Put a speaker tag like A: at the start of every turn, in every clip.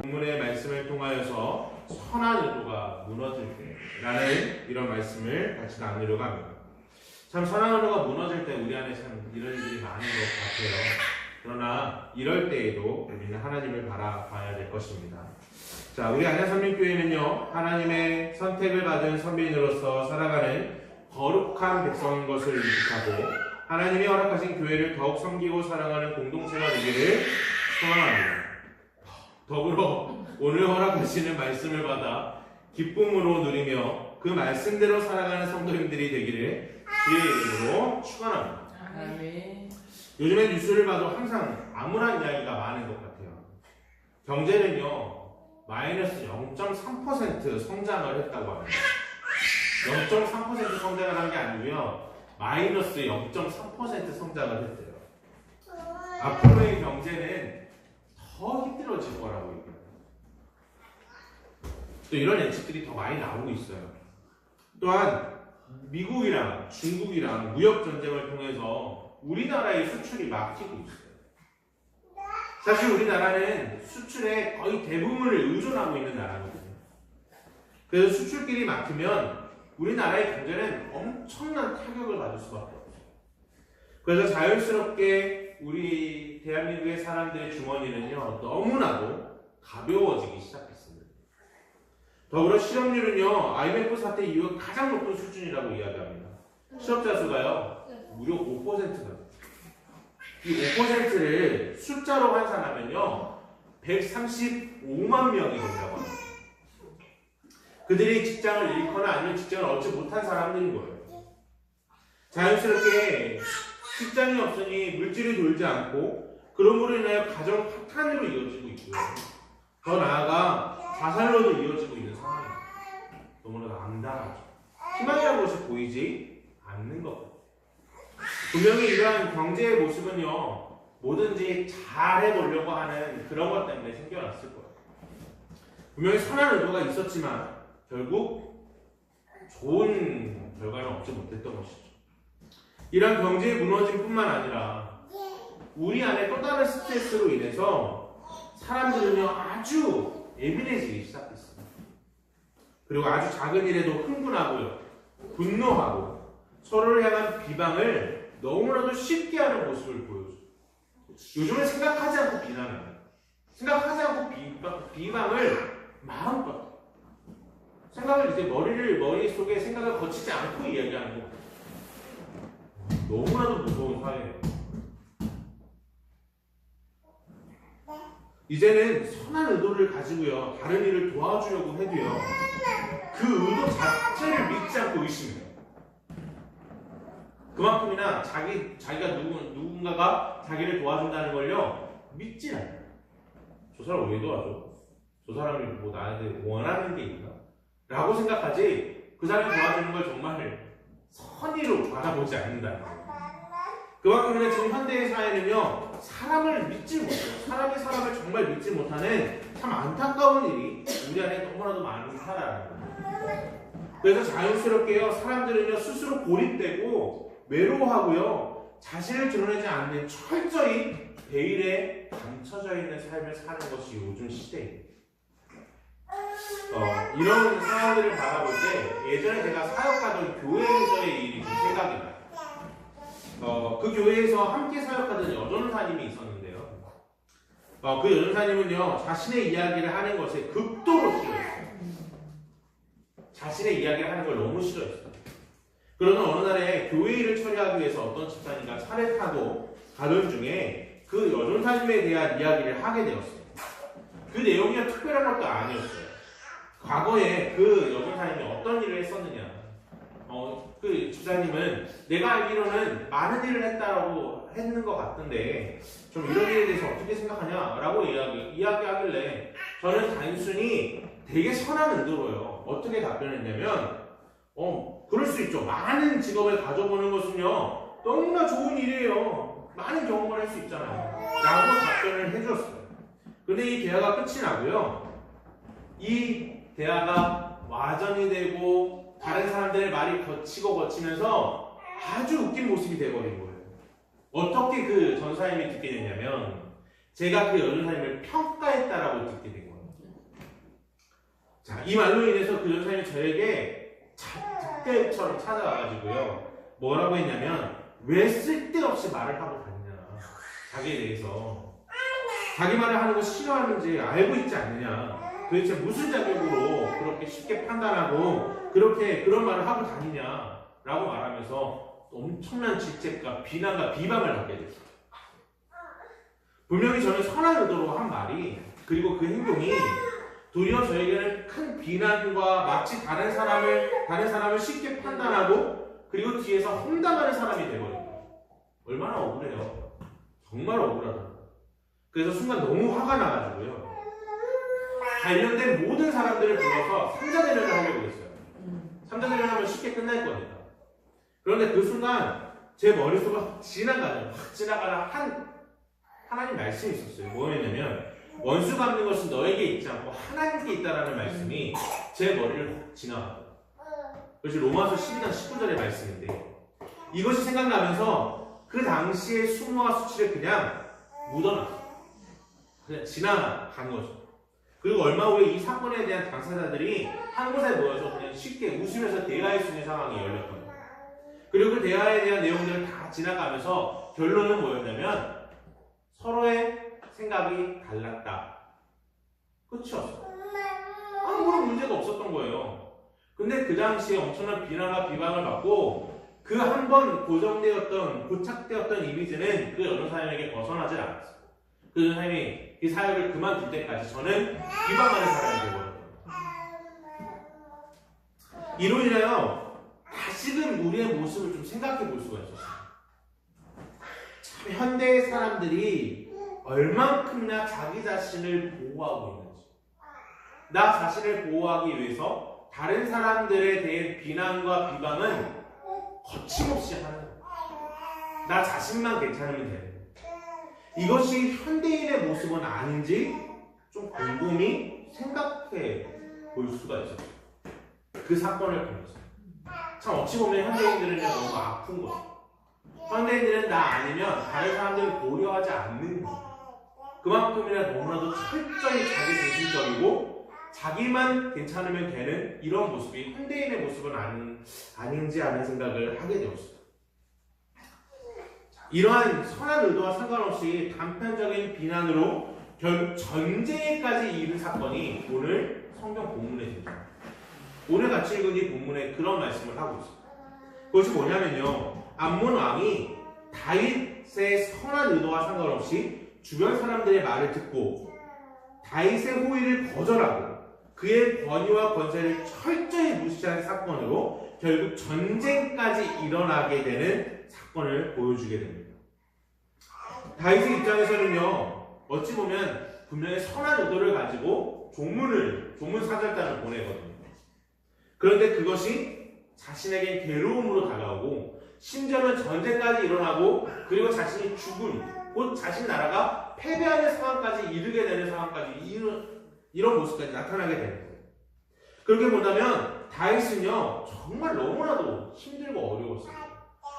A: 본문의 말씀을 통하여서 선한 의도가 무너질 때라는 이런 말씀을 같이 나누려고 합니다. 참 선한 의도가 무너질 때 우리 안에 참 이런 일들이 많은 것 같아요. 그러나 이럴 때에도 우리는 하나님을 바라봐야 될 것입니다. 자, 우리 안양삼림교회는요, 하나님의 선택을 받은 선배인으로서 살아가는 거룩한 백성인 것을 인식하고 하나님이 허락하신 교회를 더욱 섬기고 사랑하는 공동체가 되기를 소망합니다. 더불어 오늘 허락하시는 말씀을 받아 기쁨으로 누리며 그 말씀대로 살아가는 성도님들이 되기를 주의 이름으로 축원합니다.
B: 아멘.
A: 요즘에 뉴스를 봐도 항상 암울한 이야기가 많은 것 같아요. 경제는요, 마이너스 0.3% 성장을 했다고 합니다. 0.3% 성장을 한 게 아니고요, 마이너스 0.3% 성장을 했대요. 앞으로의 경제는 더 힘들어질 거라고 얘기해요. 또 이런 예측들이 더 많이 나오고 있어요. 또한 미국이랑 중국이랑 무역 전쟁을 통해서 우리나라의 수출이 막히고 있어요. 사실 우리나라는 수출의 거의 대부분을 의존하고 있는 나라거든요. 그래서 수출길이 막히면 우리나라의 경제는 엄청난 타격을 받을 수밖에 없어요. 그래서 자연스럽게 우리 대한민국의 사람들의 주머니는요, 너무나도 가벼워지기 시작했습니다. 더불어 실업률은요, IMF 사태 이후 가장 높은 수준이라고 이야기합니다. 실업자 수가요, 무려 5%가. 이 5%를 숫자로 환산하면요, 135만 명이 된다고 합니다. 그들이 직장을 잃거나 아니면 직장을 얻지 못한 사람들인 거예요. 자연스럽게 직장이 없으니 물질이 돌지 않고 그러므로 인하여 가정 파탄으로 이어지고 있고요. 더 나아가 자살로도 이어지고 있는 상황입니다. 너무나 암담하죠. 희망이라는 것이 보이지 않는 것 같아요. 분명히 이러한 경제의 모습은요, 뭐든지 잘해보려고 하는 그런 것 때문에 생겨났을 거예요. 분명히 선한 의도가 있었지만 결국 좋은 결과는 얻지 못했던 것이죠. 이런 경제의 무너짐 뿐만 아니라 우리 안에 또 다른 스트레스로 인해서 사람들은요, 아주 예민해지기 시작했습니다. 그리고 아주 작은 일에도 흥분하고요, 분노하고 서로를 향한 비방을 너무나도 쉽게 하는 모습을 보여줘요. 요즘은 생각하지 않고 비난해요. 생각하지 않고 비방을 마음껏, 생각을 이제 머릿속에 생각을 거치지 않고 이야기하는 거. 너무나도 무서운 사회예요. 이제는 선한 의도를 가지고요, 다른 일을 도와주려고 해도요, 그 의도 자체를 믿지 않고 의심해요. 그만큼이나 자기가 누군가가 자기를 도와준다는 걸요, 믿지 않아요. 저 사람 왜 도와줘? 저 사람이 뭐 나한테 원하는 게 있나? 라고 생각하지, 그 사람이 도와주는 걸 정말 선의로 바라보지 않는다는 거예요. 그만큼이나 지금 현대의 사회는요, 사람을 믿지 못해요. 사람이 사람을 정말 믿지 못하는 참 안타까운 일이 우리 안에 너무나도 많다라는 거예요. 그래서 자연스럽게요, 사람들은요, 스스로 고립되고 외로워하고요, 자신을 드러내지 않는 철저히 베일에 감춰져 있는 삶을 사는 것이 요즘 시대입니다. 이런 상황들을 바라볼 때 예전에 제가 사역하던 교회에서의 일이 좀 생각이 나요. 그 교회에서 함께 사역하던 여전사님이 있었는데요. 그 여전사님은요, 자신의 이야기를 하는 것에 극도로 싫어했어요. 자신의 이야기를 하는 걸 너무 싫어했어요. 그러나 어느 날에 교회 일을 처리하기 위해서 어떤 집사님과 차를 타고 가던 중에 그 여전사님에 대한 이야기를 하게 되었어요. 그 내용이 특별한 것도 아니었어요. 과거에 그 여전사님이 어떤 일을 했었느냐. 그 집사님은 내가 알기로는 많은 일을 했다라고 했는 것 같던데 좀 이런 일에 대해서 어떻게 생각하냐라고 이야기하길래 저는 단순히 되게 선한 의도로요, 어떻게 답변했냐면 그럴 수 있죠. 많은 직업을 가져보는 것은요, 너무나 좋은 일이에요. 많은 경험을 할 수 있잖아요. 라고 답변을 해주었어요. 근데 이 대화가 끝이 나고요, 이 대화가 와전이 되고 다른 사람들의 말이 거치면서 아주 웃긴 모습이 돼버린 거예요. 어떻게 그 전사님이 듣게 됐냐면 제가 그 전사님을 평가했다라고 듣게 된 거예요. 자, 이 말로 인해서 그 전사님이 저에게 잣대처럼 찾아와가지고요. 뭐라고 했냐면 왜 쓸데없이 말을 하고 다니냐. 자기에 대해서. 자기 말을 하는 거 싫어하는지 알고 있지 않느냐. 도대체 무슨 자격으로 그렇게 쉽게 판단하고 그런 말을 하고 다니냐. 라고 말하면서 엄청난 질책과 비난과 비방을 받게 됐어요. 분명히 저는 선한 의도로 한 말이 그리고 그 행동이 도리어 저에게는 큰 비난과 마치 다른 사람을 쉽게 판단하고 그리고 뒤에서 험담하는 사람이 되버려요. 얼마나 억울해요. 정말 억울하다. 그래서 순간 너무 화가 나가지고요. 관련된 모든 사람들을 불러서 삼자대련을 하려고 했어요. 삼자대련을 하면 쉽게 끝날 거니까. 그런데 그 순간 제 머릿속에 확 지나가는 하나님 말씀이 있었어요. 뭐였냐면 원수 갚는 것은 너에게 있지 않고 하나님께 있다라는 말씀이 제 머리를 확 지나가요. 그것이 로마서 12장 19절의 말씀인데 이것이 생각나면서 그 당시의 수모와 수치를 그냥 묻어놨어요. 그냥 지나간 거죠. 그리고 얼마 후에 이 사건에 대한 당사자들이 한 곳에 모여서 그냥 쉽게 웃으면서 대화할 수 있는 상황이 열렸거든요. 그리고 그 대화에 대한 내용들을 다 지나가면서 결론은 뭐였냐면 서로의 생각이 달랐다. 끝이었어. 아무런 문제가 없었던 거예요. 근데 그 당시에 엄청난 비난과 비방을 받고 그 한 번 고착되었던 이미지는 그 여전사님에게 벗어나질 않았어요. 그 여전사님이 그 사역을 그만둘 때까지 저는 비방하는 사람이 되거든요. 이로 인하여 다시금 우리의 모습을 좀 생각해 볼 수가 있었어요. 참 현대의 사람들이 얼만큼이나 자기 자신을 보호하고 있는지, 나 자신을 보호하기 위해서 다른 사람들에 대한 비난과 비방은 거침없이 하는 거예요. 나 자신만 괜찮으면 되는 거예요. 이것이 현대인의 모습은 아닌지 좀 곰곰이 생각해 볼 수가 있었어요. 그 사건을 보면서. 참 어찌 보면 현대인들은 너무 아픈 거죠. 현대인들은 나 아니면 다른 사람들을 고려하지 않는 거예요. 그만큼이나 너무나도 철저히 자기중심적이고 자기만 괜찮으면 되는 이런 모습이 현대인의 모습은 아닌지 하는 생각을 하게 되었어요. 이러한 선한 의도와 상관없이 단편적인 비난으로 결국 전쟁에까지 이른 사건이 오늘 성경 본문에 됩니다. 오늘 같이 읽은 이 본문에 그런 말씀을 하고 있습니다. 그것이 뭐냐면요, 암몬 왕이 다윗의 선한 의도와 상관없이 주변 사람들의 말을 듣고 다윗의 호의를 거절하고 그의 권위와 권세를 철저히 무시한 사건으로 결국 전쟁까지 일어나게 되는 사건을 보여주게 됩니다. 다윗의 입장에서는요, 어찌 보면 분명히 선한 의도를 가지고 조문 사절단을 보내거든요. 그런데 그것이 자신에게 괴로움으로 다가오고 심지어는 전쟁까지 일어나고 그리고 자신이 죽은 곧 자신 나라가 패배하는 상황까지 이르게 되는 상황까지 이런 모습까지 나타나게 되는 거예요. 그렇게 본다면 다윗은요 정말 너무나도 힘들고 어려웠어요.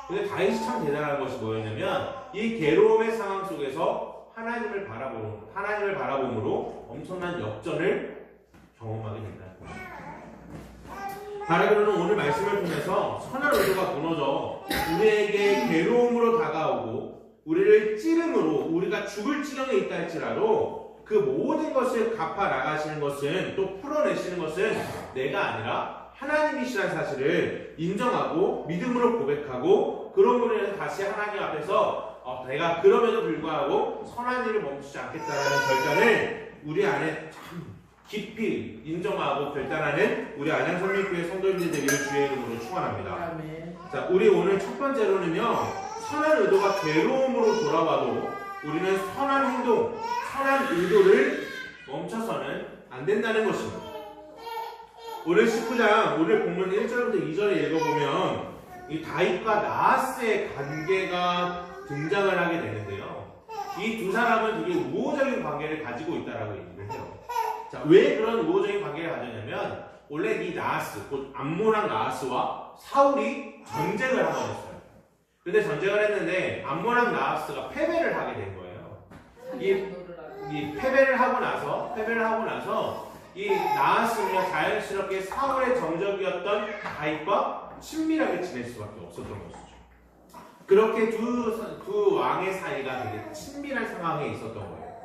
A: 근데 다윗이 참 대단한 것이 뭐였냐면 이 괴로움의 상황 속에서 하나님을 바라봄으로 엄청난 역전을 경험하게 된다. 바라보는 오늘 말씀을 통해서 선한 의도가 무너져 우리에게 괴로움으로 다가오고 우리를 찌름으로 우리가 죽을 지경에 있다 할지라도 그 모든 것을 갚아 나가시는 것은 또 풀어내시는 것은 내가 아니라 하나님이시라는 사실을 인정하고 믿음으로 고백하고 그런 분에 대해서 다시 하나님 앞에서 내가 그럼에도 불구하고 선한 일을 멈추지 않겠다라는 결단을 우리 안에 참 깊이 인정하고 결단하는 우리 안양성민교회 성도님들 되기를 주의 이름으로 축원합니다. 자, 우리 오늘 첫 번째로는요, 선한 의도가 괴로움으로 돌아와도 우리는 선한 행동, 선한 의도를 멈춰서는 안 된다는 것입니다. 오늘 19장, 오늘 본문 1절부터 2절을 읽어보면 이 다윗과 나하스의 관계가 등장을 하게 되는데요. 이 두 사람은 되게 우호적인 관계를 가지고 있다라고 얘기를 해요. 자, 왜 그런 우호적인 관계를 가졌냐면 원래 이 나하스, 곧 암몬 왕 나하스와 사울이 전쟁을 한번 했어요. 근데 전쟁을 했는데 암몬왕 나하스가 패배를 하게 된 거예요. 이 패배를 하고 나서 이 나하스는요 자연스럽게 사울의 정적이었던 다윗과 친밀하게 지낼 수밖에 없었던 것이죠. 그렇게 두 왕의 사이가 되게 친밀한 상황에 있었던 거예요.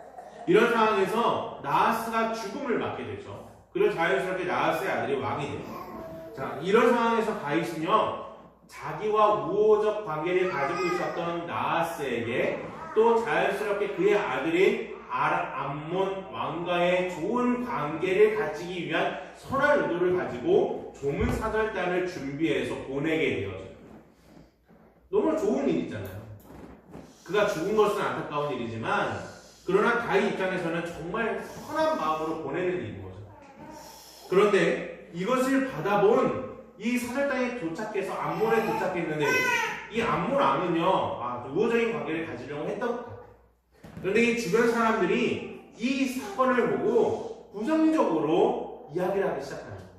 A: 이런 상황에서 나하스가 죽음을 맞게 되죠. 그리고 자연스럽게 나하스의 아들이 왕이 돼요. 자, 이런 상황에서 다윗은요 자기와 우호적 관계를 가지고 있었던 나하스에게 또 자연스럽게 그의 아들인 암몬 왕과의 좋은 관계를 가지기 위한 선한 의도를 가지고 조문사절단을 준비해서 보내게 되어져요. 너무 좋은 일이잖아요. 그가 죽은 것은 안타까운 일이지만 그러나 다윗 입장에서는 정말 선한 마음으로 보내는 일인 거죠. 그런데 이것을 받아본 이 사절단에 도착해서 암몬에 도착했는데 이 암몬 왕은요 우호적인 관계를 가지려고 했던 것 같아요. 그런데 이 주변 사람들이 이 사건을 보고 부정적으로 이야기를 하기 시작하는 거예요.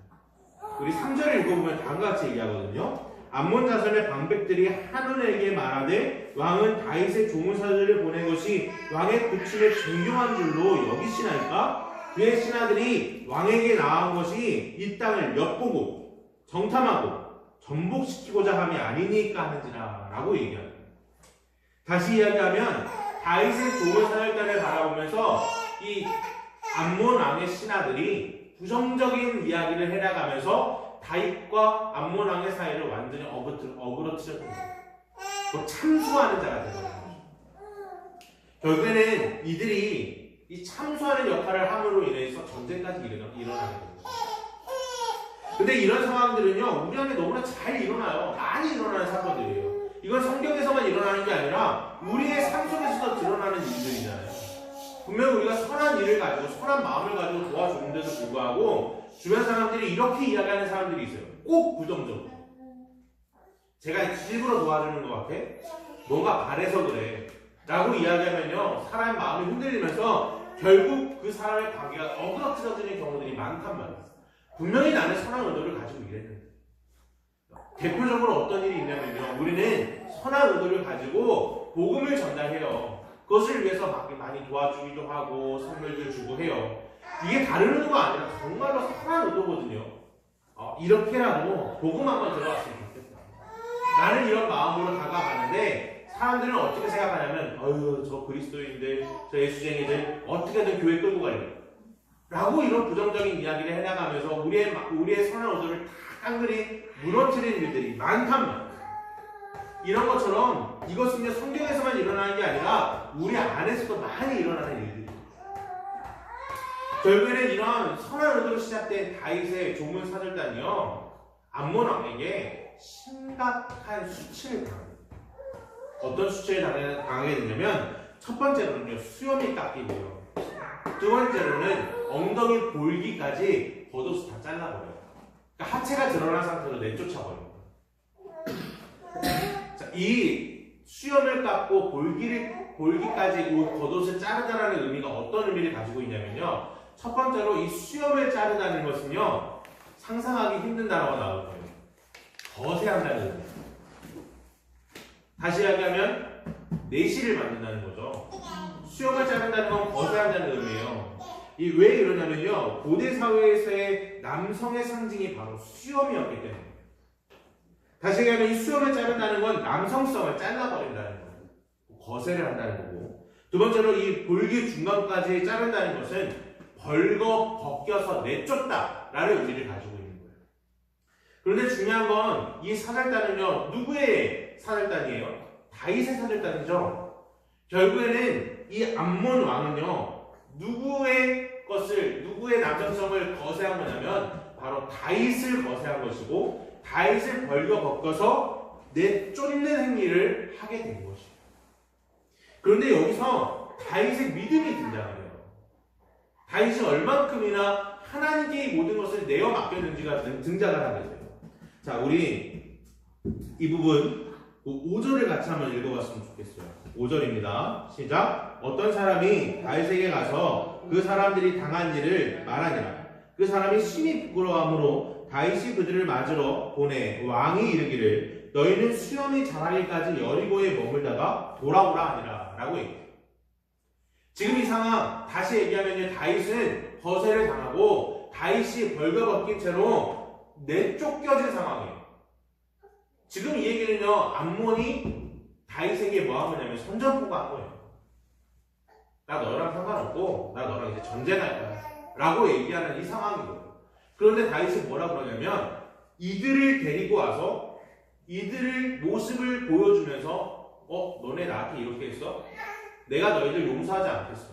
A: 우리 3절을 읽어보면 다음과 같이 얘기하거든요. 암몬 자손의 방백들이 한온에게 말하되 왕은 다윗의 조문사절을 보낸 것이 왕의 부친을 존경한 줄로 여기시나이까? 그의 신하들이 왕에게 나아온 것이 이 땅을 엿보고 정탐하고 전복시키고자 함이 아니니까 하는지라 라고 얘기합니다. 다시 이야기하면 다윗의 조문사절단을 바라보면서 이 암몬 왕의 신하들이 부정적인 이야기를 해나가면서 다윗과 암몬 왕의 사이를 완전히 어그러뜨렸습니다. 참수하는 자가 된 거죠. 결국에는 이들이 이 참수하는 역할을 함으로 인해서 전쟁까지 일어나게 됩니다. 근데 이런 상황들은요 우리 안에 너무나 잘 일어나요. 많이 일어나는 사건들이에요. 이건 성경에서만 일어나는 게 아니라 우리의 삶 속에서도 드러나는 일들이잖아요. 분명 우리가 선한 일을 가지고 선한 마음을 가지고 도와주는데도 불구하고 주변 사람들이 이렇게 이야기하는 사람들이 있어요. 꼭 부정적으로. 제가 일부러 도와주는 것 같아? 뭔가 바래서 그래 라고 이야기하면요 사람의 마음이 흔들리면서 결국 그 사람의 관계가 어그러뜨려지는 경우들이 많단 말이에요. 분명히 나는 선한 의도를 가지고 일했는데 대표적으로 어떤 일이 있냐면요 우리는 선한 의도를 가지고 복음을 전달해요. 그것을 위해서 많이 도와주기도 하고 선물들 주고 해요. 이게 다른 의도가 아니라 정말로 선한 의도거든요. 이렇게라도 복음 한번 들어갔으면 좋겠다. 나는 이런 마음으로 다가가는데 사람들은 어떻게 생각하냐면 어휴 저 그리스도인들 저 예수쟁이들 어떻게든 교회 끌고 가려고 라고 이런 부정적인 이야기를 해나가면서 우리의 선한 의도를 다 깡그리 무너뜨리는 일들이 많단 말이에요. 이런 것처럼 이것은 성경에서만 일어나는 게 아니라 우리 안에서도 많이 일어나는 일들이에요. 결국에는 이런 선한 의도로 시작된 다윗의 조문사절단이요 암몬 왕에게 심각한 수치를 당합니다. 어떤 수치를 당하게 되냐면 첫 번째로는요 수염이 깎이고요. 두 번째로는 엉덩이 볼기까지 겉옷을 다 잘라버려요. 그러니까 하체가 드러난 상태로 내쫓아버립니다. 자, 이 수염을 깎고 볼기까지 겉옷을 자르다라는 의미가 어떤 의미를 가지고 있냐면요. 첫 번째로 이 수염을 자르다는 것은요. 상상하기 힘든 단어가 나올 거예요. 거세한다는 의미. 다시 이야기하면 내실을 만든다는 거죠. 수염을 자른다는 건 거세한다는 의미예요. 왜 이러냐면요. 고대 사회에서의 남성의 상징이 바로 수염이었기 때문에. 다시 얘기하면 이 수염을 자른다는 건 남성성을 잘라버린다는 거예요. 거세를 한다는 거고. 두 번째로 이 볼기 중간까지 자른다는 것은 벗겨서 내쫓다라는 의미를 가지고 있는 거예요. 그런데 중요한 건 이 사절단은요. 누구의 사절단이에요? 다윗의 사절단이죠. 결국에는 이 암몬 왕은요. 누구의 남성성을 거세한 거냐면 바로 다윗을 거세한 것이고 다윗을 벗겨서 내쫓는 행위를 하게 된 것이에요. 그런데 여기서 다윗의 믿음이 등장해요. 다윗이 얼만큼이나 하나님께 이 모든 것을 내어 맡겼는지가 등장을 하게 돼요. 자, 우리 이 부분 5절을 같이 한번 읽어봤으면 좋겠어요. 5절입니다. 시작. 어떤 사람이 다윗에게 가서 그 사람들이 당한 일을 말하니라. 그 사람이 심히 부끄러워하므로 다윗이 그들을 맞으러 보내 왕이 이르기를 너희는 수염이 자라기까지 여리고에 머물다가 돌아오라 하니라 라고 얘기해요. 지금 이 상황 다시 얘기하면요, 다윗은 거세를 당하고 다윗이 벌거벗긴 채로 내쫓겨진 상황이에요. 지금 이 얘기는요, 암몬이 다윗에게 뭐 한 거냐면 선전포고 한 거예요. 나 너랑 상관없고 나 너랑 이제 전쟁할 거야 라고 얘기하는 이 상황이거든요. 그런데 다윗이 뭐라 그러냐면 이들을 데리고 와서 이들을 모습을 보여주면서 너네 나한테 이렇게 했어? 내가 너희들 용서하지 않겠어.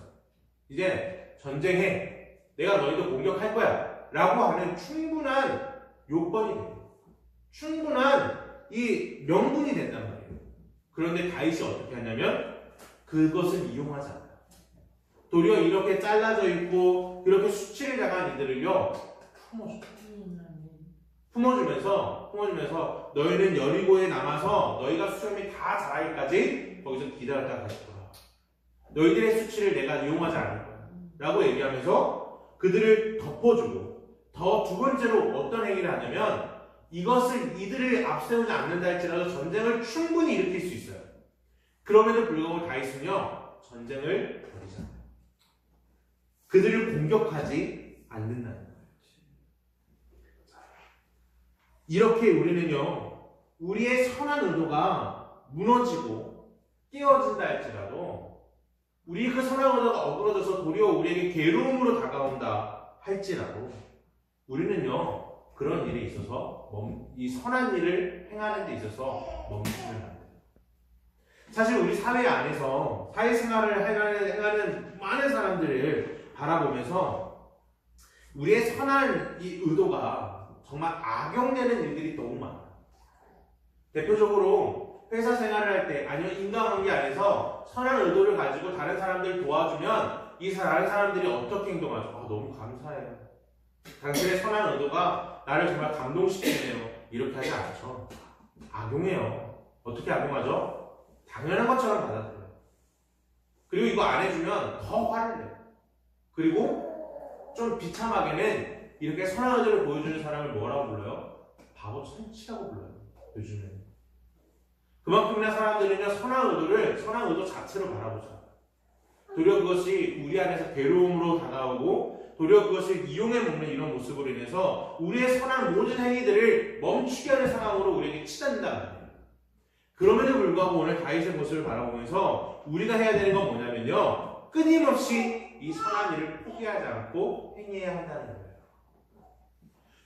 A: 이제 전쟁해. 내가 너희들 공격할 거야 라고 하는 충분한 요건이 돼요. 충분한 이 명분이 된단 말이에요. 그런데 다윗이 어떻게 하냐면 그것을 이용하지 않아요. 도리어 이렇게 잘라져 있고 그렇게 수치를 당한 이들을요 품어주면서 너희는 여리고에 남아서 너희가 수염이 다 자라기까지 거기서 기다렸다가 다시 돌아와. 너희들의 수치를 내가 이용하지 않을 거야 라고 얘기하면서 그들을 덮어주고 더 두 번째로 어떤 행위를 하냐면 이들을 앞세우지 않는다 할지라도 전쟁을 충분히 일으킬 수 있어요. 그럼에도 불구하고 다윗은요 전쟁을 벌이지 않아요. 그들을 공격하지 않는다는 거예요. 이렇게 우리는요 우리의 선한 의도가 무너지고 깨어진다 할지라도 우리 그 선한 의도가 어그러져서 도리어 우리에게 괴로움으로 다가온다 할지라도 우리는요 그런 일에 있어서 이 선한 일을 행하는 데 있어서 멈추면 안 돼요. 사실 우리 사회 안에서 사회생활을 행하는 많은 사람들을 바라보면서 우리의 선한 이 의도가 정말 악용되는 일들이 너무 많아요. 대표적으로 회사 생활을 할 때 아니면 인간관계 안에서 선한 의도를 가지고 다른 사람들을 도와주면 이 다른 사람들이 어떻게 행동하죠? 너무 감사해요. 당신의 선한 의도가 나를 정말 감동시키네요. 이렇게 하지 않죠. 악용해요. 어떻게 악용하죠? 당연한 것처럼 받아들여요. 그리고 이거 안 해주면 더 화를 내요. 그리고 좀 비참하게는 이렇게 선한 의도를 보여주는 사람을 뭐라고 불러요? 바보 천치라고 불러요. 요즘에는. 그만큼이나 사람들은요 선한 의도 자체로 바라보지 않아요. 도리어 그것이 우리 안에서 괴로움으로 다가오고 도리어 그것을 이용해 먹는 이런 모습으로 인해서 우리의 선한 모든 행위들을 멈추게 하는 상황으로 우리에게 치닫는다는 거예요. 그럼에도 불구하고 오늘 다윗의 모습을 바라보면서 우리가 해야 되는 건 뭐냐면요 끊임없이 이 선한 일을 포기하지 않고 행해야 한다는 거예요.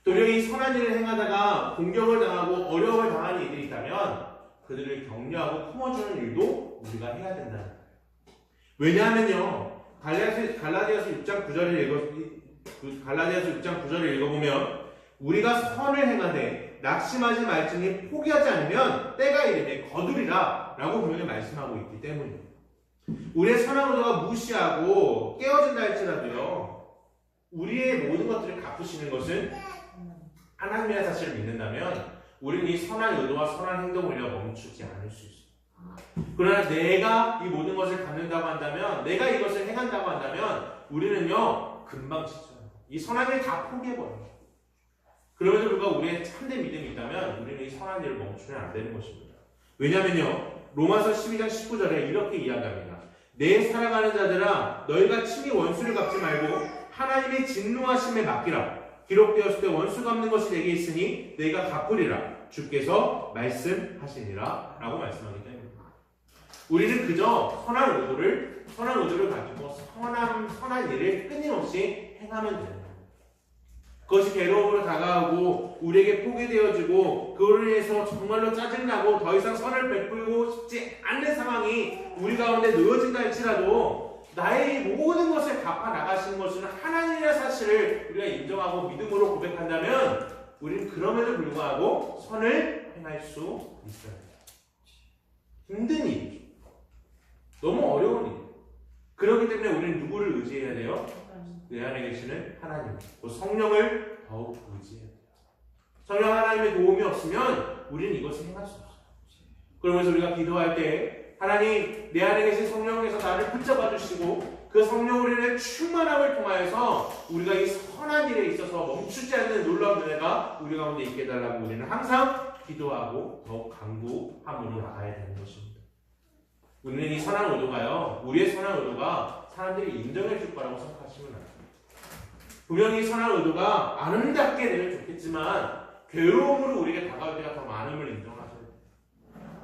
A: 도리어 이 선한 일을 행하다가 공격을 당하고 어려움을 당하는 이들이 있다면 그들을 격려하고 품어주는 일도 우리가 해야 된다는 거예요. 왜냐하면요 갈라디아서 6장 9절을 읽어보면 우리가 선을 행하되 낙심하지 말지니 포기하지 않으면 때가 이르되 거두리라 라고 분명히 말씀하고 있기 때문이에요. 우리의 선한 의도가 무시하고 깨어진다 할지라도요 우리의 모든 것들을 갚으시는 것은 하나님이라는 사실을 믿는다면 우리는 이 선한 의도와 선한 행동을요 멈추지 않을 수 있어요. 그러나 내가 이 모든 것을 갖는다고 한다면 내가 이것을 행한다고 한다면 우리는요 금방 지쳐요. 이 선한 일 다 포기해버려요. 그럼에도 불구하고 우리의 참된 믿음이 있다면 우리는 이 선한 일을 멈추면 안 되는 것입니다. 왜냐면요 로마서 12장 19절에 이렇게 이야기합니다. 내 사랑하는 자들아 너희가 친히 원수를 갚지 말고 하나님의 진노하심에 맡기라. 기록되었을 때 원수 갚는 것이 내게 있으니 내가 갚으리라. 주께서 말씀하시니라 라고 말씀하기 때문입니다. 우리는 그저 선한 의도를 가지고 선한 일을 끊임없이 행하면 됩니다. 그것이 괴로움으로 다가오고 우리에게 포기되어지고 그로 인해서 정말로 짜증나고 더 이상 선을 베풀고 싶지 않는 상황이 우리 가운데 놓여진다 할지라도 나의 모든 것을 갚아 나가시는 것은 하나님이라는 사실을 우리가 인정하고 믿음으로 고백한다면 우리는 그럼에도 불구하고 선을 행할 수 있어요. 힘든 일이죠. 너무 어려운 일. 그렇기 때문에 우리는 누구를 의지해야 돼요? 내 안에 계시는 하나님, 그 성령을 더욱 의지해야 돼요. 성령 하나님의 도움이 없으면 우리는 이것을 행할 수 없어요. 그러면서 우리가 기도할 때 하나님 내 안에 계신 성령께서 나를 붙잡아 주시고 그 성령으로 인해 충만함을 통하여서 우리가 이 선한 일에 있어서 멈추지 않는 놀라운 은혜가 우리 가운데 있게 해달라고 우리는 항상 기도하고 더욱 강구함으로 나가야 되는 것입니다. 우리는 이 선한 의도가요, 우리의 선한 의도가 사람들이 인정해 줄 거라고 생각하시면 안 돼요. 분명히 선한 의도가 아름답게 되면 좋겠지만 괴로움으로 우리에게 다가올 때가 더 많음을 인정하셔야 돼요.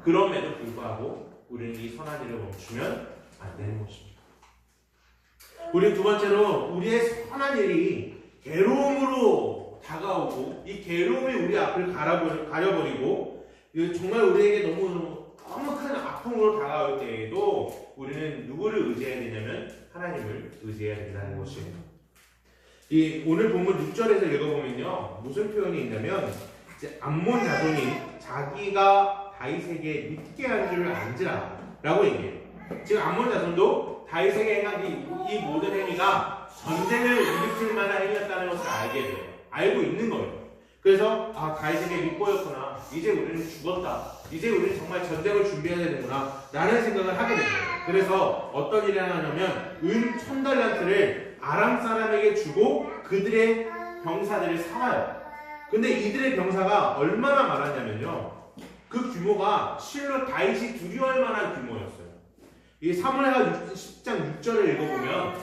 A: 그럼에도 불구하고 우리는 이 선한 일을 멈추면 안 되는 것입니다. 우리 두 번째로 우리의 선한 일이 괴로움으로 다가오고 이 괴로움이 우리 앞을 가려버리고 정말 우리에게 너무 큰 아픔으로 다가올 때에도 우리는 누구를 의지해야 되냐면 하나님을 의지해야 된다는 것입니다. 이 오늘 본문 6절에서 읽어보면요, 무슨 표현이 있냐면 이제 암몬 자손이 자기가 다윗에게 믿게 한 줄 안지라 라고 얘기해요. 지금 암몬 자손도 다윗에게 행한 이 모든 행위가 전쟁을 일으킬 만한 행위였다는 것을 알게 돼요. 알고 있는 거예요. 그래서 다윗에게 밉보였구나, 이제 우리는 죽었다, 이제 우리는 정말 전쟁을 준비해야 되는구나 라는 생각을 하게 됩니다. 그래서 어떤 일을 하냐면 은 1000달란트를 아람 사람에게 주고 그들의 병사들을 사와요. 근데 이들의 병사가 얼마나 많았냐면요, 그 규모가 실로 다윗이 두려워할 만한 규모였어요. 이 사무엘하 10장 6절을 읽어보면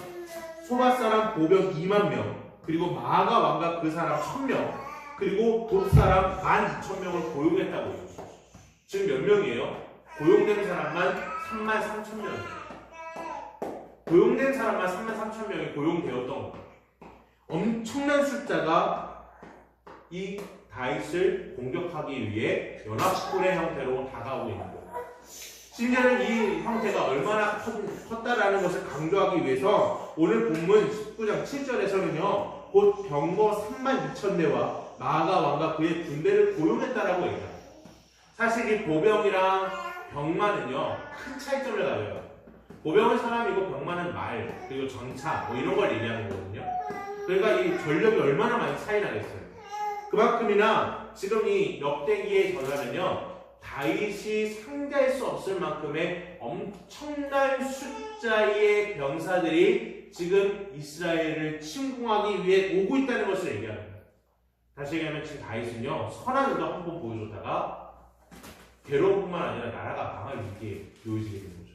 A: 소바 사람 보병 2만 명, 그리고 마아가 왕과 그 사람 1000명, 그리고 돕 사람 12,000명을 고용했다고 해요. 지금 몇 명이에요? 고용된 사람만 33,000명이에요. 고용된 사람만 33,000명이 고용되었던 거예요. 엄청난 숫자가 이 다윗을 공격하기 위해 연합군의 형태로 다가오고 있는 거예요. 심지어는 이 형태가 얼마나 컸다라는 것을 강조하기 위해서 오늘 본문 19장 7절에서는요, 곧 병거 32,000대와 마아가 왕과 그의 군대를 고용했다라고 얘기해요. 사실 이 보병이랑 병마는요, 큰 차이점을 가져요. 보병은 사람이고 병마는 말, 그리고 전차 이런 걸 얘기하는 거거든요. 그러니까 이 전력이 얼마나 많이 차이 나겠어요. 그만큼이나 지금 이 역대기의 전하는요, 다윗이 상대할 수 없을 만큼의 엄청난 숫자의 병사들이 지금 이스라엘을 침공하기 위해 오고 있다는 것을 얘기합니다. 다시 얘기하면 지금 다윗은요, 선한 의도 한번 보여줬다가 괴로움뿐만 아니라 나라가 망할 위기에 놓여지게 된 거죠.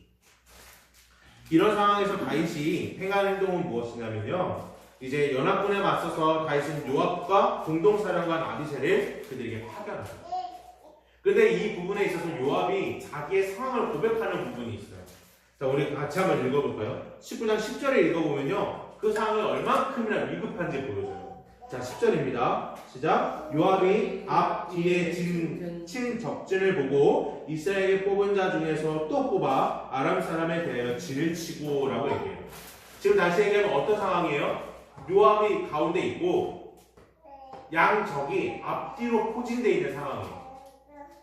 A: 이런 상황에서 다윗이 행한 행동은 무엇이냐면요, 이제 연합군에 맞서서 다윗은 요압과 공동사령관 아비새를 그들에게 파견합니다. 그런데 이 부분에 있어서 요압이 자기의 상황을 고백하는 부분이 있어요. 자, 우리 같이 한번 읽어볼까요? 19장 10절에 읽어보면요, 그 상황이 얼만큼이나 위급한지 보여줘요. 자, 10절입니다. 시작. 요압이 앞 뒤에 친 적진을 보고 이스라엘에 뽑은 자 중에서 또 뽑아 아람 사람에 대하여 진을 치고 라고 얘기해요. 지금 다시 얘기하면 어떤 상황이에요? 요압이 가운데 있고 양적이 앞뒤로 포진되어 있는 상황이에요.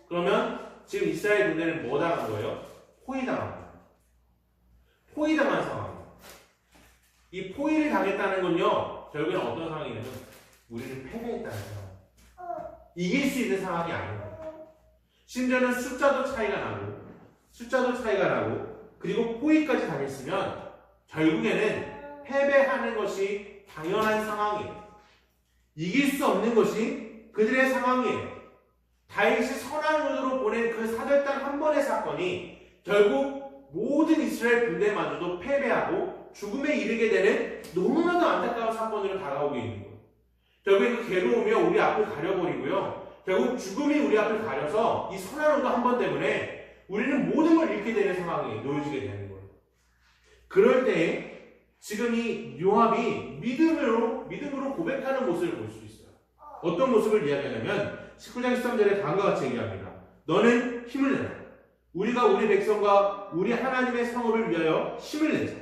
A: 그러면 지금 이스라엘 군대는 뭐 당한 거예요? 포위당한 거예요. 포위당한 상황이에요. 이 포위를 당했다는 건요, 결국에는 어떤 상황이냐면 우리는 패배했다는 상황. 이길 수 있는 상황이 아니에요. 심지어는 숫자도 차이가 나고 그리고 포위까지 당했으면 결국에는 패배하는 것이 당연한 상황이에요. 이길 수 없는 것이 그들의 상황이에요. 다윗이 선한 의도로 보낸 그 사절단 한 번의 사건이 결국 모든 이스라엘 군대마저도 패배하고 죽음에 이르게 되는 너무나도 안타까운 사건으로 다가오게 있는 거예요. 결국에 그 괴로움이 우리 앞을 가려버리고요, 결국 죽음이 우리 앞을 가려서 이 선한 의도 한 번 때문에 우리는 모든 걸 잃게 되는 상황에 놓여지게 되는 거예요. 그럴 때 지금 이 요압이 믿음으로 고백하는 모습을 볼 수 있어요. 어떤 모습을 이야기하냐면 19장 13절에 다음과 같이 얘기합니다. 너는 힘을 내라. 우리가 우리 백성과 우리 하나님의 성읍을 위하여 힘을 내자.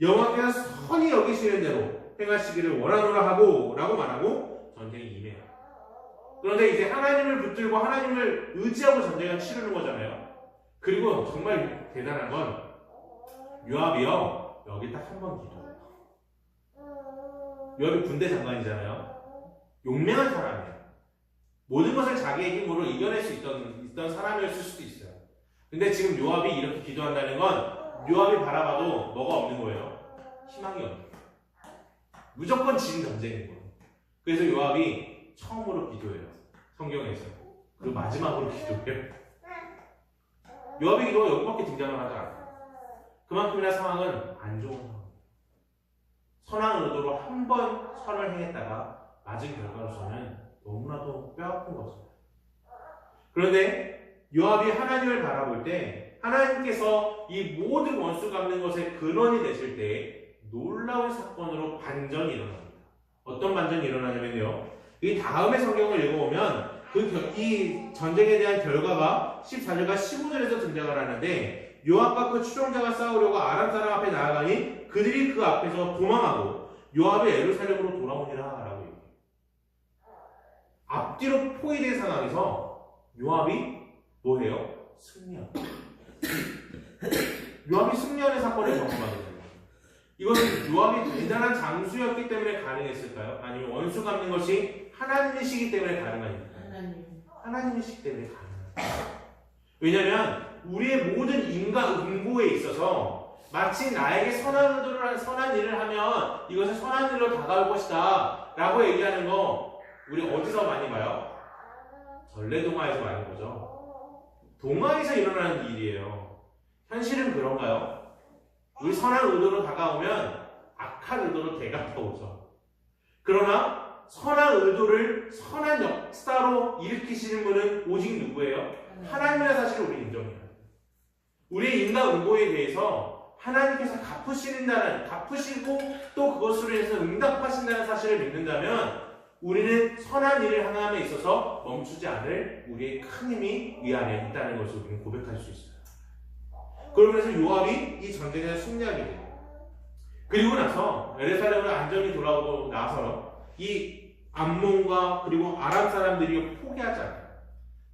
A: 여호와께서 선히 여기시는 대로 행하시기를 원하노라 하고 라고 말하고 전쟁에 임해라. 그런데 이제 하나님을 붙들고 하나님을 의지하고 전쟁을 치르는 거잖아요. 그리고 정말 대단한 건 요압이요, 여기 딱 한 번 기도해요. 요압이 군대 장관이잖아요. 용맹한 사람이에요. 모든 것을 자기의 힘으로 이겨낼 수 있던 사람이었을 수도 있어요. 근데 지금 요압이 이렇게 기도한다는 건 요압이 바라봐도 뭐가 없는 거예요? 희망이 없는 거예요. 무조건 지는 전쟁인 거예요. 그래서 요압이 처음으로 기도해요. 성경에서. 그리고 마지막으로 기도해요. 요압의 기도가 여기밖에 등장을 하지 않아요. 그만큼이나 상황은 안 좋은 상황. 선한 의도로 한 번 선을 행했다가 맞은 결과로서는 너무나도 뼈아픈 것입니다. 그런데 요압이 하나님을 바라볼 때 하나님께서 이 모든 원수 갚는 것의 근원이 되실 때 놀라운 사건으로 반전이 일어납니다. 어떤 반전이 일어나냐면요. 이 다음의 성경을 읽어보면 이 전쟁에 대한 결과가 14절과 15절에서 등장을 하는데 요압과 그 추종자가 싸우려고 아람 사람 앞에 나아가니 그들이 그 앞에서 도망하고 요압이 예루살렘으로 돌아오니라 라고 얘기해요. 앞뒤로 포위된 상황에서 요압이 뭐해요? 승리합니다. 요압이 승리하는 사건을 경험하게 됩니다. 이것은 요압이 대단한 장수였기 때문에 가능했을까요? 아니면 원수 갚는 것이 하나님이시기 때문에 가능합니까? 하나님이시기 때문에 가능합니다. 왜냐하면 우리의 모든 인과 응보에 있어서 마치 나에게 선한 일을 하면 이것은 선한 일로 다가올 것이다 라고 얘기하는 거 우리 어디서 많이 봐요? 전래동화에서 많이 보죠. 동화에서 일어나는 일이에요. 현실은 그런가요? 우리 선한 의도로 다가오면 악한 의도로 대갚아오죠. 그러나 선한 의도를 선한 역사로 일으키시는 분은 오직 누구예요? 하나님이라는 사실을 우리 인정해요. 우리의 인간 응보에 대해서 하나님께서 갚으시고 또 그것으로 인해서 응답하신다는 사실을 믿는다면 우리는 선한 일을 행함에 있어서 멈추지 않을 우리의 큰 힘이 이 안에 있다는 것을 우리는 고백할 수 있어요. 그러면서 요압이 이 전쟁에서 승리하게 돼요. 그리고 나서 예루살렘으로 안전히 돌아오고 나서 이 암몬과 그리고 아람 사람들이 포기하지 않아요.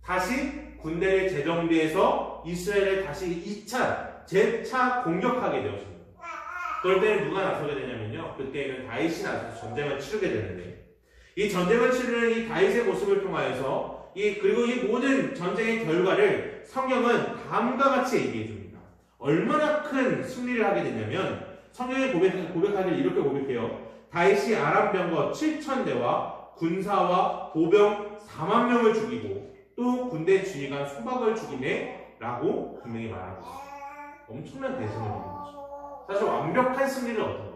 A: 다시 군대를 재정비해서 이스라엘을 다시 재차 공격하게 되었습니다. 그럴 때는 누가 나서게 되냐면요. 그때는 다윗이 나서서 전쟁을 치르게 되는데 이 전쟁을 치르는 이 다윗의 모습을 통하여서 그리고 이 모든 전쟁의 결과를 성경은 다음과 같이 얘기해 줍니다. 얼마나 큰 승리를 하게 됐냐면 성경이 고백하길 이렇게 고백해요. 다윗이 아람 병거 7,000대와 군사와 보병 4만 명을 죽이고 또 군대 지휘관 수박을 죽이네 라고 분명히 말하고 있어요. 엄청난 대승을 이룬 거죠. 사실 완벽한 승리를 얻은 거예요.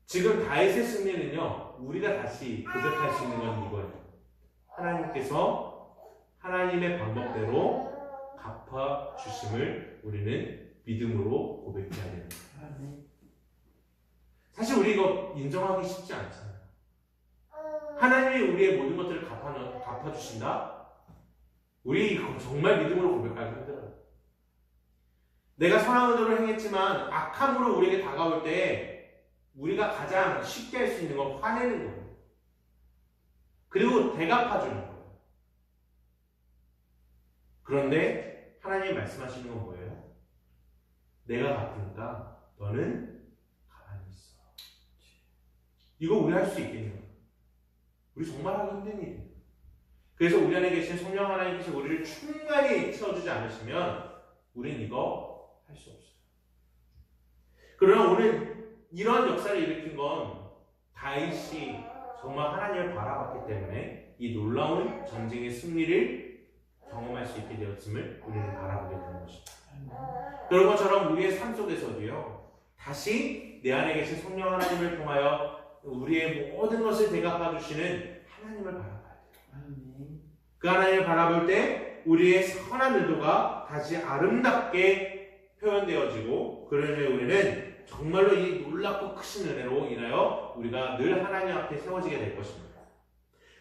A: 지금 다윗의 승리는요, 우리가 다시 고백할 수 있는 건 이거예요. 하나님께서 하나님의 방법대로 갚아주심을 우리는 믿음으로 고백해야 됩니다. 사실 우리 이거 인정하기 쉽지 않잖아요. 하나님이 우리의 모든 것들을 갚아주신다? 우리 이거 정말 믿음으로 고백하기 힘들어요. 내가 선한 의도를 행했지만 악함으로 우리에게 다가올 때 우리가 가장 쉽게 할 수 있는 건 화내는 거예요. 그리고 대갚아주는 거예요. 그런데 하나님이 말씀하시는 건 뭐예요? 내가 갚으니까 너는 가만히 있어. 이거 우리 할 수 있겠냐고. 우리 정말 하기 힘든 일이에요. 그래서 우리 안에 계신 성령 하나님께서 우리를 충만히 채워주지 않으시면 우리는 이거 할 수 없어요. 그러나 오늘 이런 역사를 일으킨 건 다윗이 정말 하나님을 바라봤기 때문에 이 놀라운 전쟁의 승리를 경험할 수 있게 되었음을 우리는 바라보게 되는 것입니다. 그런 것처럼 우리의 삶 속에서도요, 다시 내 안에 계신 성령 하나님을 통하여 우리의 모든 것을 대갚아 주시는 하나님을 바라봐야 돼요. 그 하나님을 바라볼 때 우리의 선한 의도가 다시 아름답게 표현되어지고, 그러면 우리는 정말로 이 놀랍고 크신 은혜로 인하여 우리가 늘 하나님 앞에 세워지게 될 것입니다.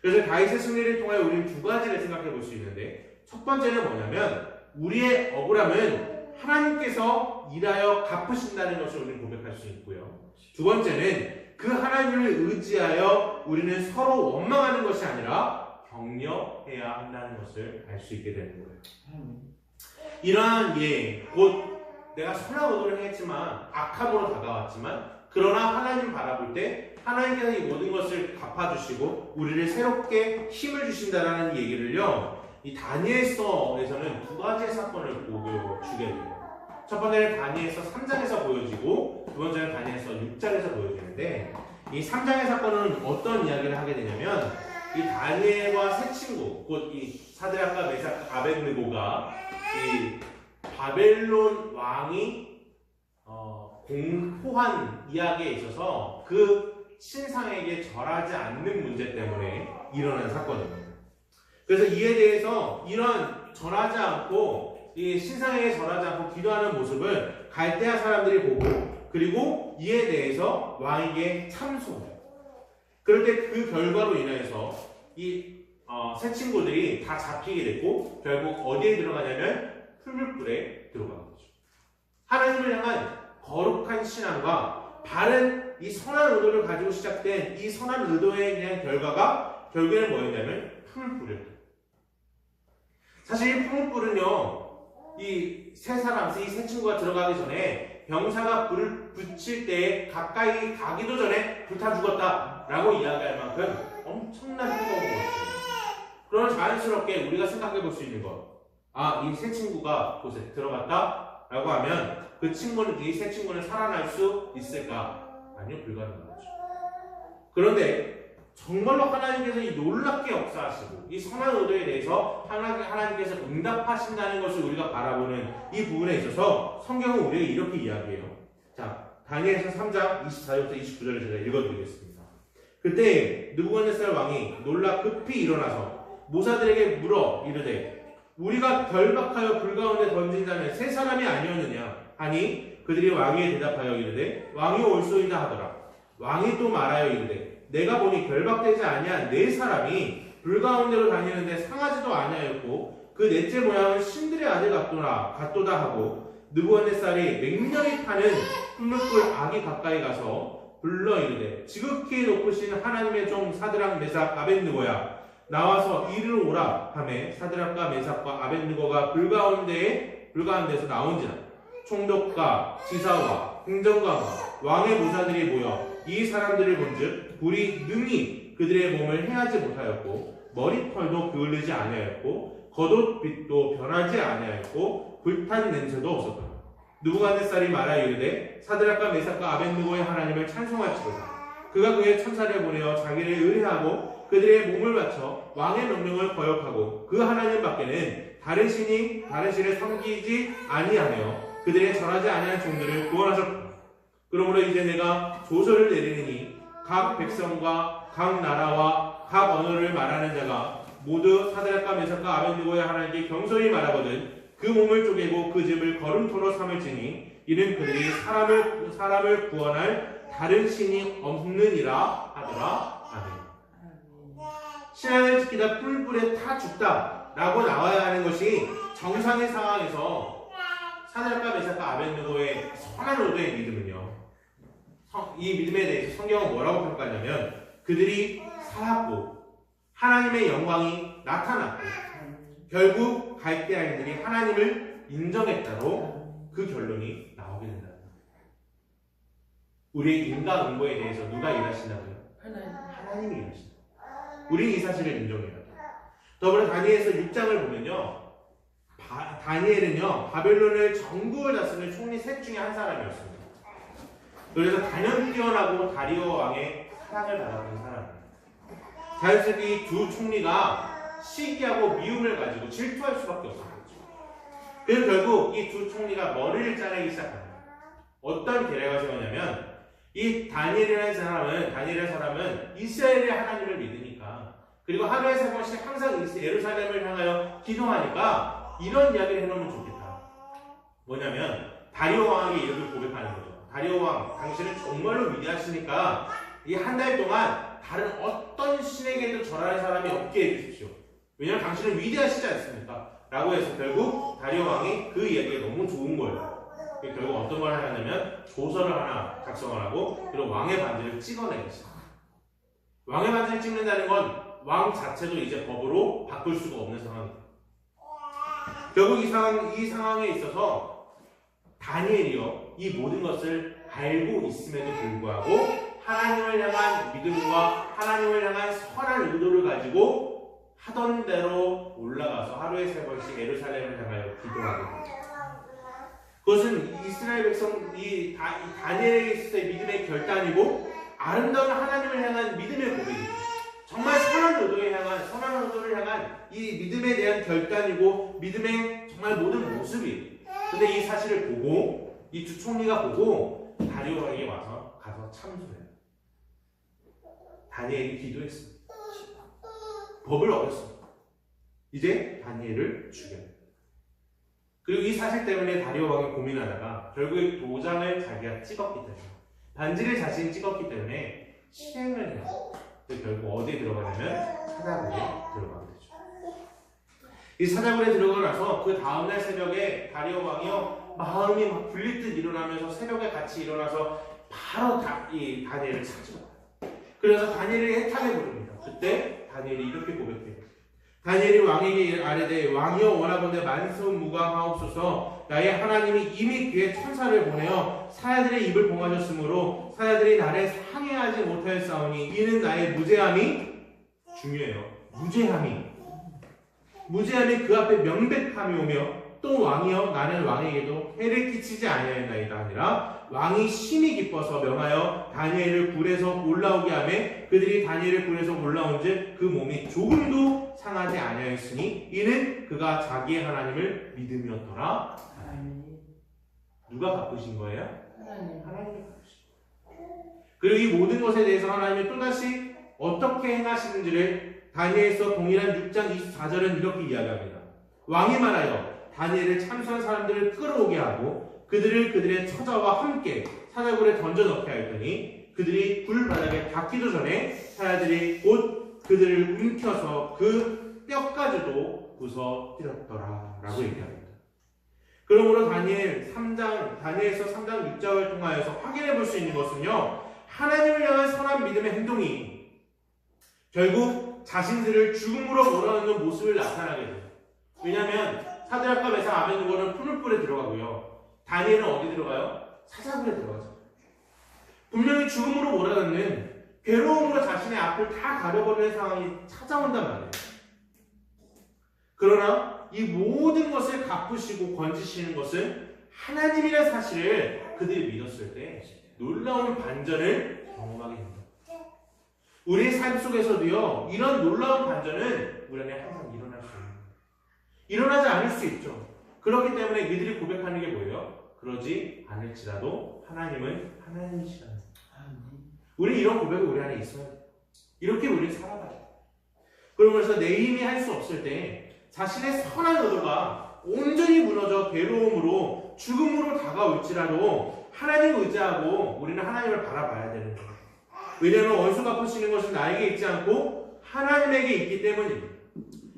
A: 그래서 다윗의 승리를 통하여 우리는 두 가지를 생각해 볼 수 있는데, 첫 번째는 뭐냐면 우리의 억울함은 하나님께서 일하여 갚으신다는 것을 우리는 고백할 수 있고요. 두 번째는 그 하나님을 의지하여 우리는 서로 원망하는 것이 아니라 격려해야 한다는 것을 알 수 있게 되는 거예요. 이러한 곧 내가 선한 의도를 행했지만 악함으로 다가왔지만 그러나 하나님 바라볼 때 하나님께서 이 모든 것을 갚아주시고 우리를 새롭게 힘을 주신다라는 얘기를요, 이 다니엘서에서는 두 가지의 사건을 보여주게 돼요. 첫 번째는 다니엘서 3장에서 보여지고 두 번째는 다니엘서 6장에서 보여지는데, 이 3장의 사건은 어떤 이야기를 하게 되냐면 이 다니엘과 세 친구, 곧 이 사드락과 메삭, 아벳느고가 이 바벨론 왕이 공포한 이야기에 있어서 그 신상에게 절하지 않는 문제 때문에 일어난 사건입니다. 그래서 이에 대해서 이런 절하지 않고 이 신상에게 절하지 않고 기도하는 모습을 갈대아 사람들이 보고 그리고 이에 대해서 왕에게 참소해요. 그럴 때 그 결과로 인해서 이 세 친구들이 다 잡히게 됐고 결국 어디에 들어가냐면 풀물불에 들어가는 거죠. 하나님을 향한 거룩한 신앙과 바른 이 선한 의도를 가지고 시작된 이 선한 의도에 대한 결과가 결국에는 뭐였냐면 풀물불이었다. 사실 이 풀물불은요, 이 세 친구가 들어가기 전에 병사가 불을 붙일 때 가까이 가기도 전에 불타 죽었다라고 이야기할 만큼 엄청난 뜨거운 것이에요. 그러면 자연스럽게 우리가 생각해 볼 수 있는 것, 이 세 친구가 곳에 들어갔다라고 하면 이 세 친구는 살아날 수 있을까? 아니요, 불가능한 거죠. 그런데 정말로 하나님께서 이 놀랍게 역사하시고 이 선한 의도에 대해서 하나님께서 응답하신다는 것을 우리가 바라보는 이 부분에 있어서 성경은 우리에게 이렇게 이야기해요. 자, 다니엘서 3장 24절부터 29절을 제가 읽어드리겠습니다. 그때 느부갓네살 왕이 놀라 급히 일어나서 모사들에게 물어 이르되 우리가 결박하여 불 가운데 던진 자는 세 사람이 아니었느냐 하니 그들이 왕에게 대답하여 이르되 왕이 올소이다 하더라. 왕이 또 말하여 이르되 내가 보니 결박되지 아니한 네 사람이 불 가운데로 다니는데 상하지도 아니하였고 그 넷째 모양은 신들의 아들 같도다 하고 느부갓네살이 맹렬히 타는 풀물불 악이 가까이 가서 불러 이르되 지극히 높으신 하나님의 종 사드락 메삭 아벳느고야 나와서 이리로 오라 하매 사드락과 메삭과 아벳느고가 불 가운데에서 나온지라 총독과 지사와 행정관과 왕의 모사들이 모여 이 사람들을 본즉 불이 능히 그들의 몸을 해하지 못하였고 머리털도 그을리지 아니하였고 겉옷빛도 변하지 아니하였고 불탄 냄새도 없었다. 느부갓네살이 말하여 이르되 사드락과 메삭과 아벳느고의 하나님을 찬송할지로다. 그가 그의 천사를 보내어 자기를 의뢰하고 그들의 몸을 바쳐 왕의 명령을 거역하고 그 하나님 밖에는 다른 신을 섬기지 아니하며 그들의 절하지 아니한 종들을 구원하셨다. 그러므로 이제 내가 조서를 내리느니 각 백성과 각 나라와 각 언어를 말하는 자가 모두 사드락과 메삭과 아벳느고의 하나님께 경솔히 말하거든 그 몸을 쪼개고 그 집을 거름토로 삼을지니 이는 그들이 사람을 구원할 다른 신이 없느니라 하더라. 아멘. 신앙을 지키다 풀불에 타 죽다라고 나와야 하는 것이 정상의 상황에서 사드락과 메삭과 아벳느고의 선한 의도의 믿음은요, 이 믿음에 대해서 성경은 뭐라고 평가하냐면 그들이 살았고 하나님의 영광이 나타났고 결국 갈대아인들이 하나님을 인정했다로 그 결론이 나오게 된다는 거예요. 우리의 인과응보에 대해서 누가 일하신다고요? 하나님이 일하신다. 우리는 이 사실을 인정해야 돼요. 더불어 다니엘서 6장을 보면요, 다니엘은요 바벨론을 전국을 다스리는 총리 셋 중에 한 사람이었습니다. 그래서 단연 뛰어나고 다리오 왕의 사랑을 받았던 사람이에요. 자연스럽게 이 두 총리가 시기하고 미움을 가지고 질투할 수밖에 없었겠죠. 그래서 결국 이 두 총리가 머리를 자르기 시작합니다. 어떤 계략을 세웠냐면 이 다니엘이라는 사람은 이스라엘의 하나님을 믿으니까 그리고 하루에 3번씩 항상 예루살렘을 향하여 기도하니까 이런 이야기를 해놓으면 좋겠다. 뭐냐면 다리오 왕에게 이렇게 고백하는 거죠. 다리오 왕, 당신은 정말로 위대하시니까 이 한 달 동안 다른 어떤 신에게도 절하는 사람이 없게 해주십시오. 왜냐하면 당신은 위대하시지 않습니까? 라고 해서 결국 다리오 왕이 그 이야기가 너무 좋은 거예요. 결국 어떤 걸 하냐면 조서를 하나 작성을 하고 그리고 왕의 반지를 찍어내겠습니다. 왕의 반지를 찍는다는 건 왕 자체도 이제 법으로 바꿀 수가 없는 상황입니다. 결국 이 상황에 있어서 다니엘이요 이 모든 것을 알고 있음에도 불구하고 하나님을 향한 믿음과 하나님을 향한 선한 의도를 가지고 하던 대로 올라가서 하루에 3번씩 예루살렘을 향하여 기도하게 됩니다. 그것은 이스라엘 백성 이 다니엘의 믿음의 결단이고 아름다운 하나님을 향한 믿음의 고백이죠. 정말 선한 선한 의도를 향한 이 믿음에 대한 결단이고 믿음의 정말 모든 모습이. 근데 이 사실을 보고 이 두 총리가 보고 다리오 왕에게 가서 참소해요. 다니엘이 기도했어. 법을 어겼어. 이제 다니엘을 죽여. 그리고 이 사실 때문에 다리오 왕이 고민하다가 결국에 도장을 자기가 찍었기 때문에, 반지를 자신이 찍었기 때문에 실행을 해요. 결국 어디에 들어가냐면 사자굴에 들어가게 되죠. 이 사자굴에 들어가고 나서 그 다음날 새벽에 다리오 왕이요, 마음이 막 불릴 듯 일어나면서 새벽에 같이 일어나서 바로 이 다니엘을 찾으러 가요. 그래서 다니엘을 애타게 부릅니다. 그때 다니엘이 이렇게 고백해요. 다니엘이 왕에게 아뢰되 왕이여 원하건대 만성무강하옵소서. 나의 하나님이 이미 그의 천사를 보내어 사야들의 입을 봉하셨으므로 사야들이 나를 상해하지 못하였사오니 이는 나의 무죄함이 중요해요. 무죄함이 그 앞에 명백함이 오며 또 왕이여 나는 왕에게도 해를 끼치지 아니하였나이다 아니라 왕이 심히 기뻐서 명하여 다니엘을 굴에서 올라오게 하매 그들이 다니엘을 굴에서 올라온즉 그 몸이 조금도 상하지 아니하였으니 이는 그가 자기의 하나님을 믿음이었더라. 누가 바꾸신 거예요? 하나님이 바꾸신 거예요. 그리고 이 모든 것에 대해서 하나님이 또다시 어떻게 행하시는지를 다니엘서 동일한 6장 24절은 이렇게 이야기합니다. 왕이 말하여 다니엘을 참수한 사람들을 끌어오게 하고 그들의 처자와 함께 사자굴에 던져 넣게 하였더니 그들이 굴 바닥에 닿기도 전에 사자들이 곧 그들을 움켜서 그 뼈까지도 부서뜨렸더라 라고 얘기합니다. 그러므로 다니엘서 3장 6장을 통하여서 확인해 볼 수 있는 것은요, 하나님을 향한 선한 믿음의 행동이 결국 자신들을 죽음으로 몰아넣는 모습을 나타나게 돼요. 왜냐하면 사드락과 메삭 아벤누고는 풀물불에 들어가고요, 다니엘은 어디 들어가요? 사자굴에 들어가죠. 분명히 죽음으로 몰아넣는, 괴로움으로 자신의 앞을 다 가려버리는 상황이 찾아온단 말이에요. 그러나 이 모든 것을 갚으시고 건지시는 것은 하나님이라는 사실을 그들이 믿었을 때 놀라운 반전을 경험하게 됩니다. 우리의 삶 속에서도요, 이런 놀라운 반전은 우리 안에 항상 일어날 수 있는 거예요. 일어나지 않을 수 있죠. 그렇기 때문에 이들이 고백하는 게 뭐예요? 그러지 않을지라도 하나님은 하나님이시라는 거예요. 우리 이런 고백이 우리 안에 있어야 돼요. 이렇게 우리는 살아가야 돼요. 그러면서 내 힘이 할 수 없을 때 자신의 선한 의도가 온전히 무너져 괴로움으로 죽음으로 다가올지라도 하나님을 의지하고 우리는 하나님을 바라봐야 되는 거예요. 왜냐하면 원수 갚으시는 것은 나에게 있지 않고 하나님에게 있기 때문입니다.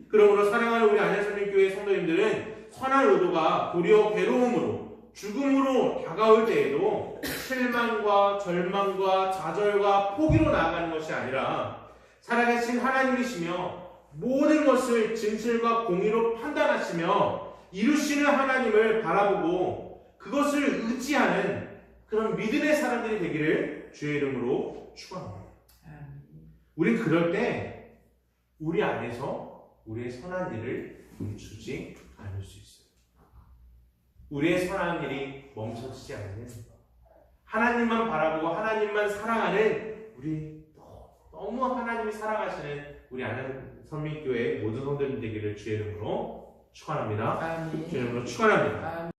A: 그러므로 사랑하는 우리 안양성립교회 성도님들은 선한 의도가 도리어 괴로움으로 죽음으로 다가올 때에도 실망과 절망과 좌절과 포기로 나아가는 것이 아니라 살아계신 하나님이시며 모든 것을 진실과 공의로 판단하시며 이루시는 하나님을 바라보고 그것을 의지하는 그런 믿음의 사람들이 되기를 주의 이름으로 축원합니다. 우린 그럴 때 우리 안에서 우리의 선한 일을 멈추지 않을 수 있어요. 우리의 선한 일이 멈춰지지 않는 하나님만 바라보고 하나님만 사랑하는 우리 너무 하나님이 사랑하시는 우리 안양선민교회 모든 성도님 되기를 주의 이름으로 축원합니다. 주의 이름으로 축원합니다.